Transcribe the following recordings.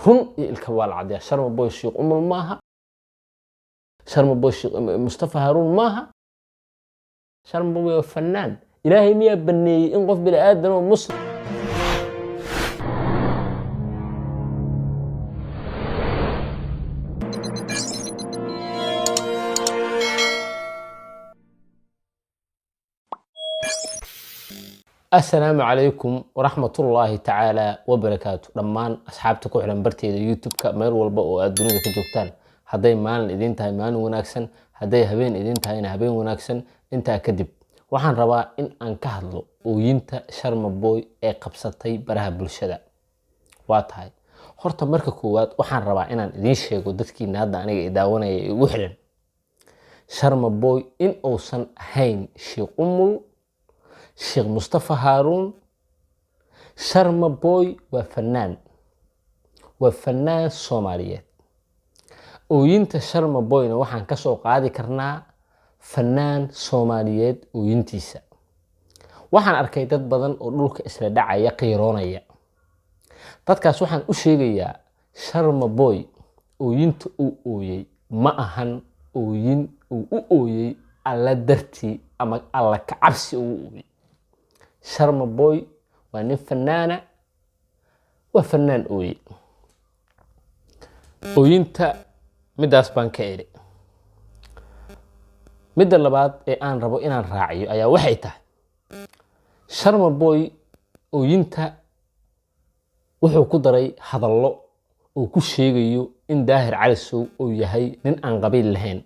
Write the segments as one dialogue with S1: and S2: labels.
S1: run iyo ilka waa la caddeeyaa. Sharma Boy Sheekh Umul maaha, Sharma Boy Sheekh Mustafa Haruun maaha, Sharma Boy waa fannaan. ilaahay miyaa baneeyey in qof bini aadan oo muslim السلام عليكم ورحمة الله تعالى وبركاته. دمان أصحابتي ku xiran barteeda YouTube-ka meel walba oo aad dunida ka joogtaan. Haday maalin idin tahay maalin wanaagsan, haday habeen idin tahayna habeen wanaagsan. Intaa kadib waxaan rabaa in aan ka hadlo ooyinta Sharma Boy ee qabsatay baraha bulshada. Waa tahay horta marka koowaad waxaan rabaa inaan idin sheego dadkiina hadda aniga daawanaya ee ugu xiran Sharma Boy in uusan ahayn Sheekh Umul, Sheekh Mustafa Haruun. Sharma Boy waa fannaan Soomaaliyeed. ooyinta Sharma Boyna waxaan ka soo qaadi karnaa fannaan Soomaaliyeed ooyintiisa. waxaan arkay dad badan oo dhulka isla dhacaya qiiroonaya. dadkaas waxaan u sheegayaa Sharma Boy ooyinta uu ooyey ma ahan ooyin uu u ooyey alla dartii ama alla ka cabsi uu ooyey. Sharma Boy waa nin fannaana, waa fannaan ooyey. ooyinta midaas baan ka eri. midda labaad ee aan rabo inaan raaciyo ayaa waxay tahay Sharma Boy ooyinta wuxuu ku daray hadallo uu ku sheegayo in Daahir Calasow uu yahay nin aan qabiil lahayn.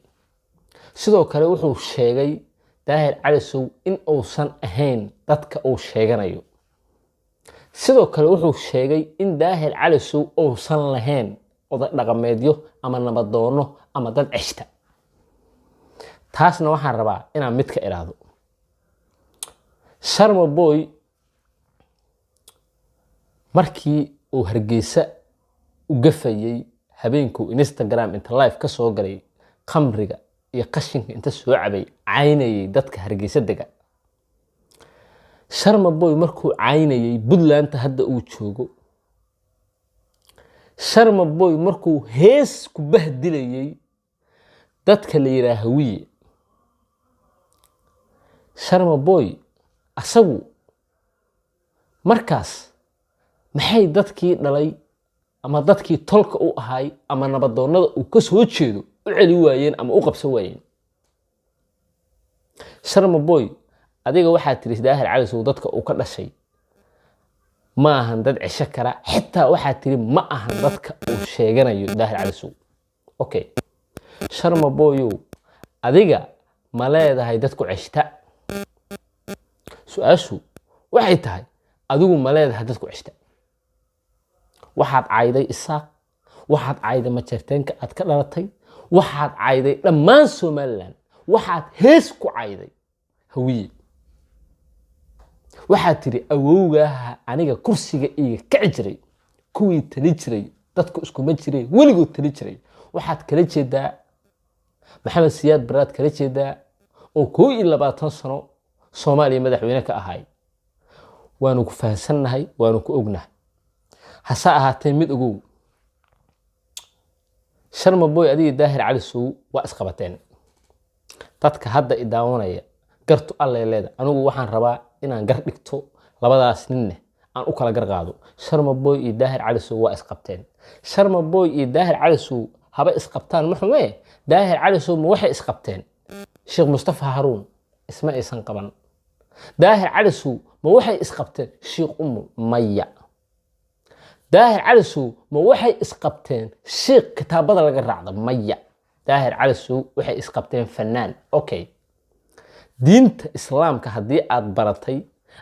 S1: sidoo kale wuxuu sheegay Daahir Calasow in uusan ahayn dadka uu sheeganayo. sidoo kale wuxuu sheegay in Daahir Calasow uusan lahayn oday dhaqameedyo ama nabadoono ama dad ceshta. taasna waxaan rabaa inaan mid ka iraado. Sharma Boy markii uu Hargeysa u gafayay habeenkuu Instagram inta live ka soo galay khamriga iyo qashinka inta soo cabay caynayay dadka Hargeysa dega. Sharma Boy markuu caynayay Puntland hadda uu joogo. Sharma Boy markuu hees ku bahdilayay dadka la yiraahdo Hawiye. Sharma Boy asagu markaas maxay dadkii dhalay ama dadkii tolka u ahay ama nabadoonada uu ka soo jeedo u celi waayeen ama u qabsan waayeen. Sharma Boy adiga waxaad tiri Daahir Calasow dadka uu ka dhashay ma ahan dad cisho kara, xitaa waxaad tiri ma ahan dadka uu sheeganayo Daahir Calasow. okay Sharma Boy adiga ma leedahay dadku cishta? su-aashu waxay tahay adigu ma leedahay dadku cishta? waxaad cayday Isaaq, waxaad cayday majeerteenka aad ka dhalatay, waxaad cayday dhammaan Somaliland, waxaad hees ku cayday Hawiye. waxaad tiri awowgaaha aniga kursiga iga kici jiray, kuwii tali jiray dadku iskuma jireen, weligood tali jiray. waxaad kala jeedaa Maxamed Siyaad Barraad kala jeedaa oo 21 sano Soomaaliya madaxweyne ka ahay. waanu ku fahansannahay, waanu ku ognahay. hase ahaatee mid ogow, Sharma Boy adiga Daahir Calasow waa isqabateen. dadka hadda i daawanaya gartu alle leeda. anigu waxaan rabaa inaan gar dhigto labadaas ninne aan u kala gar qaado. Sharma Boy iyo Daahir Calasow waa isqabteen. Sharma Boy iyo Daahir Calasow haba isqabtaan ma xume. Daahir Calasow ma waxay isqabteen Sheekh Mustafa Haruun isma aysan qaban. Daahir Calasow ma waxay isqabteen Sheekh Umul maya. Daahir Calasow ma waxay isqabteen Sheekh kitaabada laga raacdo maya. Daahir Calasow waxay isqabteen fannaan. okay diinta islaamka haddii aad baratay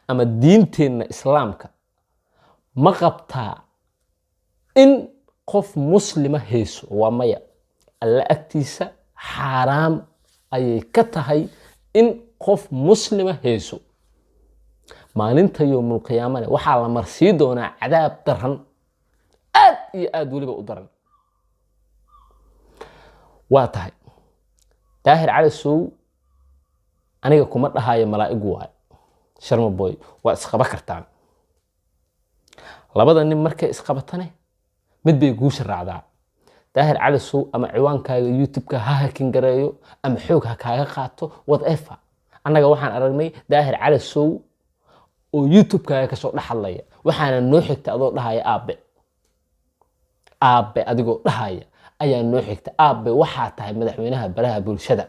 S1: ama diinteenna islaamka ma qabtaa in qof muslima heeso? waa maya. alla agtiisa xaaraam ayay ka tahay in qof muslima heeso. maalinta yoomul qiyaamana waxaa la marsii doonaa cadaab daran, aad iyo aad weliba u daran. waa tahay Daahir Calasow aniga kuma dhahayo malaa'igu waay. Sharma Boy waa isqaba kartaan. labada nin markay isqabatane mid bay guusha raacdaa. daahir cali sow ama ciwaankaaga youtube-ka ha hakin gareeyo ama xoog ha kaaga qaato whatever. annaga waxaan aragnay daahir cali sow oo youtube-kaaga kasoo dhex hadlaya, waxaana noo xigta adoo dhahaya aabe adigoo dhahaya ayaa noo xigta aabe waxaa tahay madaxweynaha baraha bulshada,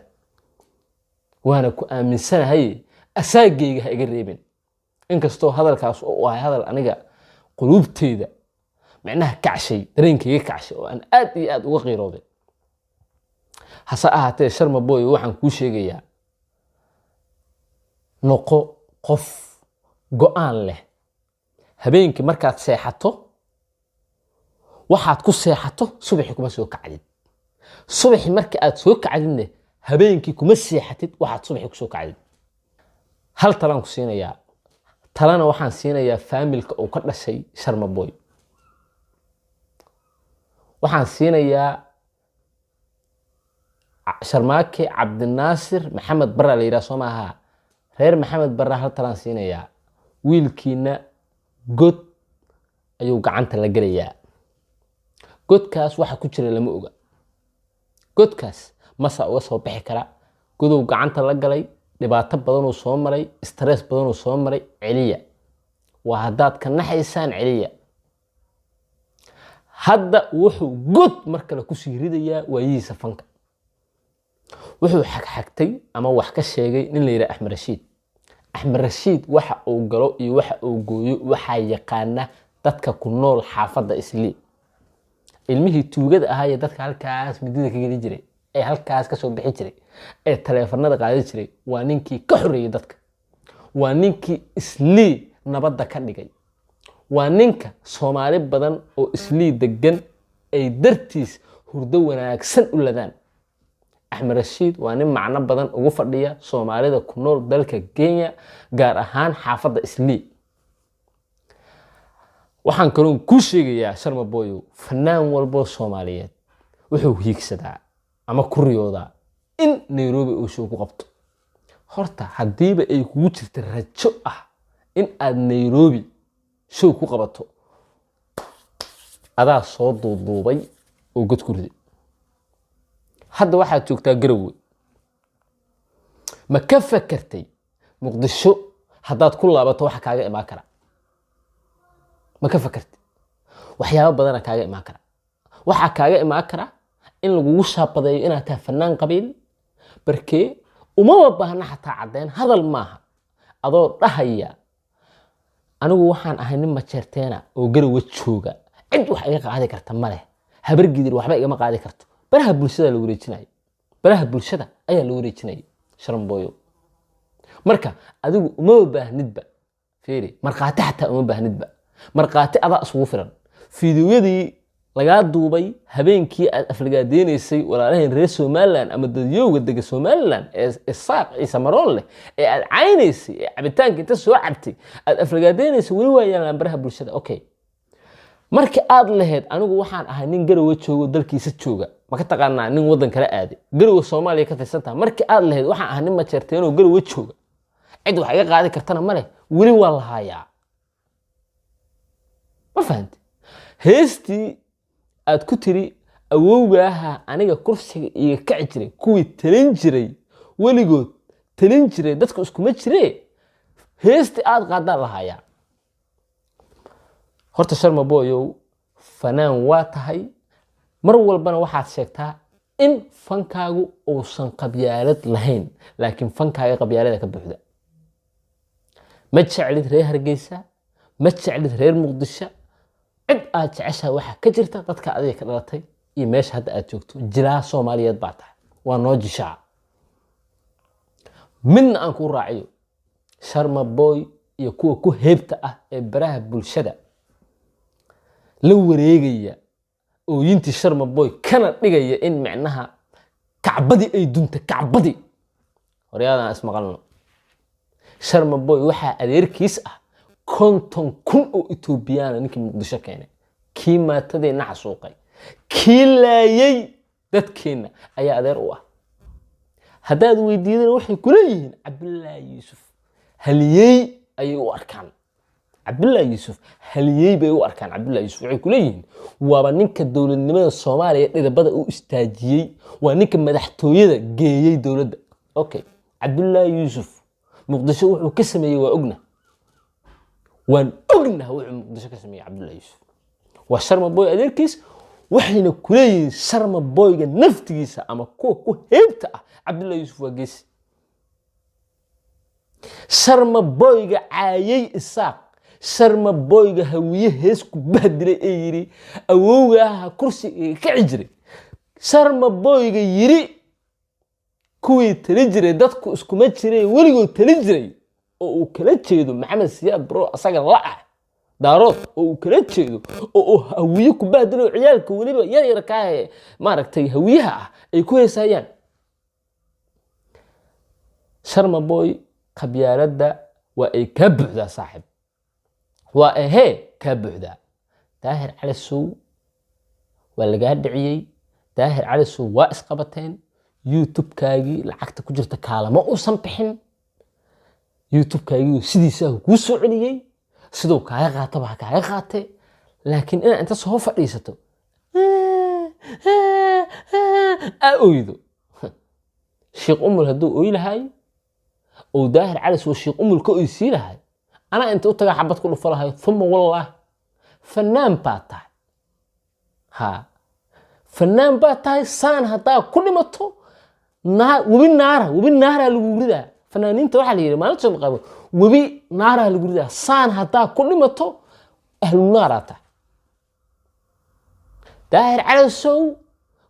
S1: waana ku aaminsanahay asaagayga ha iga reebin. inkastoo hadalkaas oo ahay hadal aniga quluubteyda macnaha kacshay, dareenkayga kacshay oo aan aad iyo aad uga qiirooday. hase ahaatee Sharma Boy waxaan kuu sheegayaa noqo qof go'aan leh. habeenkii markaad seexato waxaad ku seexato subaxii kuma soo kacdid. subaxii markii aad soo kacdidne habeenkii kuma seexatid waxaad subaxii ku soo kacdid. hal talaan ku siinayaa, talana waxaan siinayaa faamilka uu ka dhashay Sharma Boy. waxaan siinayaa Sharmaake Cabdinaasir Maxamed Barra la yidhaha soo maaha, reer Maxamed Barra hal talaan siinayaa. wiilkiina god ayuu gacanta la gelayaa. godkaas waxa ku jira lama oga. godkaas masa uga soo bixi kara. godow gacanta la galay, dhibaato badan uu soo maray, stress badan uu soo maray. celiya waa haddaad ka naxaysaan celiya. hadda wuxuu god mar kale ku sii ridayaa waayihiisa fanka. wuxuu xagxagtay ama wax ka sheegay nin la yidhaha Axmed Rashiid. Axmed Rashiid waxa uu galo iyo waxa uu gooyo waxaa yaqaana dadka ku nool xaafadda Islii. ilmihii tuugada ahaa ee dadka halkaas midida ka geli jiray, ee halkaas ka soo bixi jiray, ee taleefanada qaadi jiray, waa ninkii ka xoreeyay dadka. waa ninkii Islii nabadda ka dhigay. waa ninka Soomaali badan oo Islii degan ay dartiis hurdo wanaagsan u ladaan. Axmed Rashiid waa nin macno badan ugu fadhiya Soomaalida ku nool dalka Kenya, gaar ahaan xaafadda Islii. waxaan kaloo ku sheegayaa Sharma Boy fanaan walbo Soomaaliyeed wuxuu hiigsadaa ama ku riyoodaa in Nairobi uu show ku qabto. horta hadiiba ay kugu jirto rajo ah in aad Nairobi show ku qabato, adaa soo duuduubay oo god ku riday. hadda waxaad joogtaa Garowe. ma ka fakartay Muqdisho haddaad ku laabato waxa kaaga imaan kara? ma ka fakartay? waxyaabo badan kaaga imaan kara. waxa kaaga imaan kara in lagugu shaabadeeyo inaad tahay fanaan qabiil, barkee uma baahna xataa cadeen hadal maaha. adoo dhahaya anigu waxaan ahay nin majeerteena oo Garowe jooga, cid wax iga qaadi karta ma leh, habar gidir waxba igama qaadi karto. baraha bulshada la wareejinay. baraha bulshada ayaa la wareejinay Sharma Boy. marka adigu uma baahnidba fiiri marqaati xataa uma baahnidba. marqaati adaa isugu filan. fiidiyoyadii lagaa duubay habeenkii aad aflagaadenaysay walaalaheen reer Somaliland ama dadyowga dega Somaliland ee saaq Ciise Maroon leh ee aad caynaysay ee cabitaanka inta soo cabtay aad aflagaadenaysay weli waa yaalaan baraha bulshada. okay, marka aad lahayd anigu waxaan ahay nin Garowe joogo dalkiisa jooga, ma ka taqaanaa nin wadan kale aaday, Garowe Soomaaliya ka tirsantaa. marka aad lahayd waxaan ahay nin majeerteen oo Garowe jooga, cid wax iga qaadi kartana ma leh, weli waa la hayaa. ma fahanti? heestii aad ku tiri awowgaaha aniga kursiga iga kaci jiray, kuwii talin jiray weligood talin jiray dadku iskuma jiree, heestii aad qaadaa la hayaa. horta Sharma Boy fanaan waa tahay, mar walbana waxaad sheegtaa in fankaagu uusan qabyaalad lahayn, laakiin fankaaga qabyaalada ka buuxda. ma jeclid reer Hargeysa, ma jeclid reer Muqdisho. cid aad jeceshahay waxa ka jirta dadka adiga ka dhalatay iyo meesha hadda aad joogto. jilaa Soomaaliyeed baa tahay, waa noo jishaa. midna aan ku raaciyo Sharma Boy iyo kuwa ku heebta ah ee baraha bulshada la wareegaya ooyintii Sharma Boy kana dhigaya in macnaha kacbadi ay dunta. kacbadi horyaadaan ismaqalno. Sharma Boy waxaa adeerkiis ah 50,000 oo Etoobiyaan ninkii Muqdisho keenay, kii maatadeena xasuuqay, kii laayay dadkeena ayaa adeer u ah. haddaad weydiidana waxay ku leeyihiin Cabdullaahi Yuusuf haliyey ayay u arkaan. cabdullaahi yuusuf haliyey bay u arkaan. cabdullaahi yuusuf waxay ku leeyihiin waaba ninka dowladnimada soomaaliya dhidabada u istaajiyey, waa ninka madaxtooyada geeyey dowladda. okay, cabdullaahi yuusuf muqdisho wuxuu ka sameeyey waa ogna, waan ognaha wuxuu muqdisho ka sameeyey cabdullaahi yuusuf. waa sharma boy adeerkiis, waxayna ku leeyihiin sharma boyga naftigiisa ama kuwa ku heybta ah cabdullaahi yuusuf waa geesi. sharma boyga caayay isaaq, sharma boyga hawiye hees ku bahdilay ee yiri awowgaaha kursiga ka jiray, sharma boyga yiri kuwii tali jiray dadku iskuma jireen weligood tali jiray, oo uu kala jeedo maxamed siyaad bro asaga la daarood, oo uu kala jeedo oo hawiye ku bahdilay ciyaalka weliba yar yar ka maaragtay hawiyaha ah ay ku heesayaan. sharma boy qabyaaladda waa ay ka buuxdaa saaxib, waa ahee ka buuxdaa. daahir calasow waa lagaa dhiciyey, daahir calasow waa isqabateen, youtube-kaagii lacagta ku jirta kaalama uusan bixin, youtube-kaagii sidiisaa kuu soo celiyey, siduu kaaga qaataba ha kaaga qaatee. laakiin inaad inta soo fadhiisato aa oydo. sheekh umul hadduu oy lahay oo daahir calasow sheekh umul ka oysii lahay, anaa inta u tagaa xabad ku dhufo lahay. uma wallah fanaan baa tahay, ha fanaan baa tahay. saan haddaa ku dhimato webi naaraa lagu ridaa. fanaaniinta waxaa la yidhi maalinta la qabo webi naaraa lagu ridaa. saan haddaa ku dhimato ahlu naaraa tahay. daahir calasow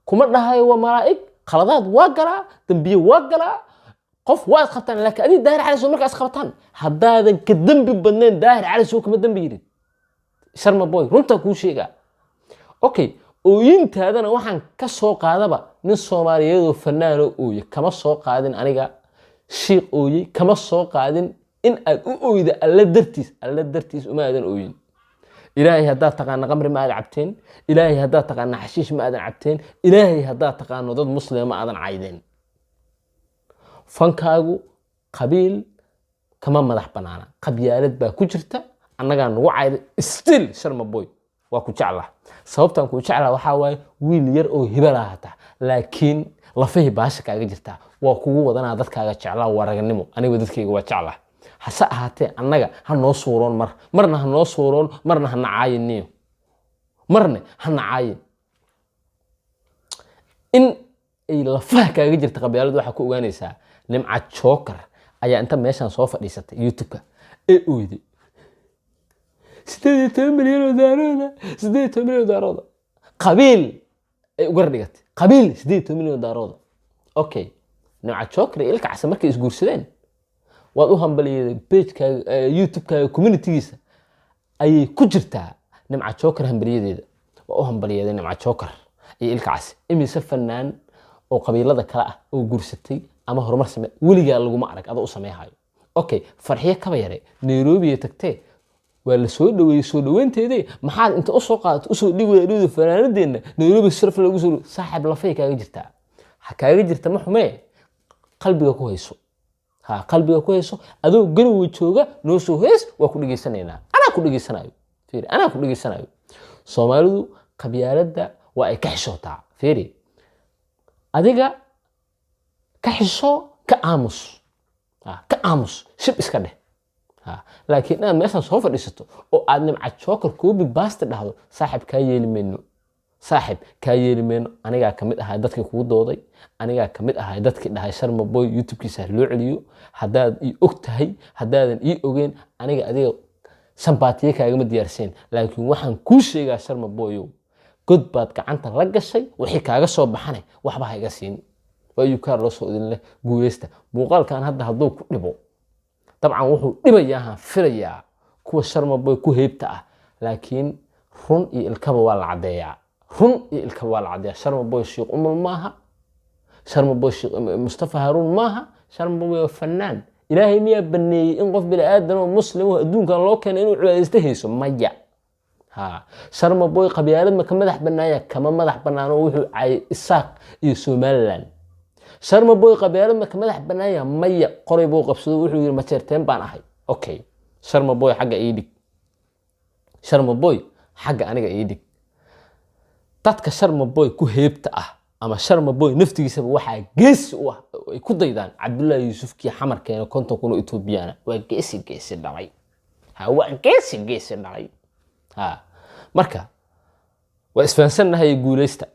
S1: kuma dhahayo waa malaa'ig, khaladaad waa galaa, dambiye waa galaa, qof waa isqabtaan. laakiin adii daahir calasow markaa isqabtaan haddaadan ka dembi badnayn daahir calasow kama dembi yirin. sharma boy runtaa kuu sheegaa. okay, ooyintaadana waxaan ka soo qaadaba nin soomaaliyeedoo fanaanoo ooye kama soo qaadin. aniga shiiq ooyey kama soo qaadin in aad u ooyda alla dartiis uma aadan ooyin. ilaahay haddaad taqaana qamri ma aadan cabteen, ilaahay haddaad taqaana xashiish ma aadan cabteen, ilaahay haddaad taqaano dad muslima ma aadan caydeen. fankaagu qabiil kama madax banaana, qabyaalad baa ku jirta. annagaa nagu cayday still. sharma boy waa ku jeclaa, sababtaan ku jeclaa waxaa waaye wiil yar oo hibalaha hata, laakiin lafahii baasha kaaga jirtaa. waa kugu wadanaa dadkaaga jeclaa, waa raganimo. aniga dadkayga waa jeclaa. hase ahaatee annaga ha noo suuroon marna ha noo suuroon, marna ha nacaayin niyo, marna ha nacaayin. in ay lafaha kaaga jirta qabyaaladu waxaa ku ogaanaysaa nimca jookar ayaa inta meeshan soo fadhiisatay youtube-ka ee oyday 18 milyan oo daarooda, 18 milyan oo daarooda qabiil ay uga dhigatay, qabiil 18 milyan oo daarooda. okay, nimca jookar iyo ilka casa markay isguursadeen waad u hambaliyay page-kaaga youtube-kaaga community-giisa ayay ku jirtaa nimca jookar hambaliyadeeda. waa u hambaliyay nimca jookar iyo ilka cas. imise fanaan oo qabiilada kala ah oo guursatay ama horumar samee weligaa laguma arag adoo u sameeyayo. okay, farxiye kaba yare Nairobi ay tagtee waa la soo dhaweeyay. soo dhaweynteedii maxaad inta u soo qaadato u soo dhigay fanaanadeena Nairobi sharaf lagu soo saaxib lafay kaaga jirtaa. ha kaaga jirta ma xumee, qalbiga ku hayso. qalbiga ku hayso. adoo garow jooga noo soo hees waa ku dhageysanaynaa. anaa ku dhageysanayo. fiiri, anaa ku dhageysanayo. Soomaalidu qabyaaladda waa ay ka xishootaa. fiiri, adiga ka xisho, ka aamus. ka aamus, shib iska dheh. laakiin inaad meeshan soo fadhiisato oo aad nimca jookar koobi baasta dhahdo, saaxib kaa yeeli mayno. saaxib kaa yeeli mayno. anigaa ka mid ahay dadkii kugu dooday, anigaa ka mid ahay dadkii dhahay sharma boy youtube-kiisa loo celiyo. haddaad ii og tahay, haddaadan ii ogeen, aniga adiga sambaatiye kaagama diyaarseen. laakiin waxaan kuu sheegaa sharma boyow, god baad gacanta la gashay, wixii kaaga soo baxane waxba ha iga siin. waa yukaar loo soo idin leh guuleysta. muuqaalkan hadda hadduu ku dhibo, dabcan wuxuu dhibayaa filayaa kuwa sharma boy ku heybta ah. laakiin run iyo ilkaba waa la cadeeyaa. sharma boy sheekh umul maaha, sharma boy sheekh mustafa haruun maaha. sharma boy waa fanaan. ilaahay miyaa baneeyey in qof bini aadan oo muslim oo adduunkan loo keenay inuu cibaadaysto hayso? maya. sharma boy qabyaalad ma ka madax banaaya? kama madax banaano. wuxuu caayay isaaq iyo somaliland. sharma boy qabyaalad ma ka madax banaaya? maya. qoray buu qabsado wuxuu yiri ma jeerteen baan ahay. okay, sharma boy xagga ii dhig. sharmaboy xagga aniga ii dhig dadka sharmaboy ku heebta ah ama sharmaboy naftigiisaba waxaa geesi u ah oo ay ku daydaan cabdullaahi yuusufkii xamarkeena 50 kun oo Etoobiyana waa geesi dhalay waa geesi dhalay marka waa isfahansannahay guuleysta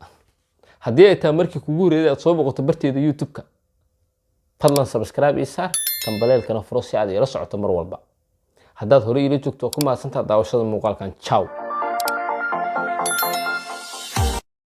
S1: haddii ay tahay markii kugu horeeyay aad soo boqoto barteeda YouTube-ka fadlan subscribe iyo saar tambaleelkana furo si aad ila socoto mar walba haddaad hore ila joogto ku maadsantahay daawashada muuqaalkan ciao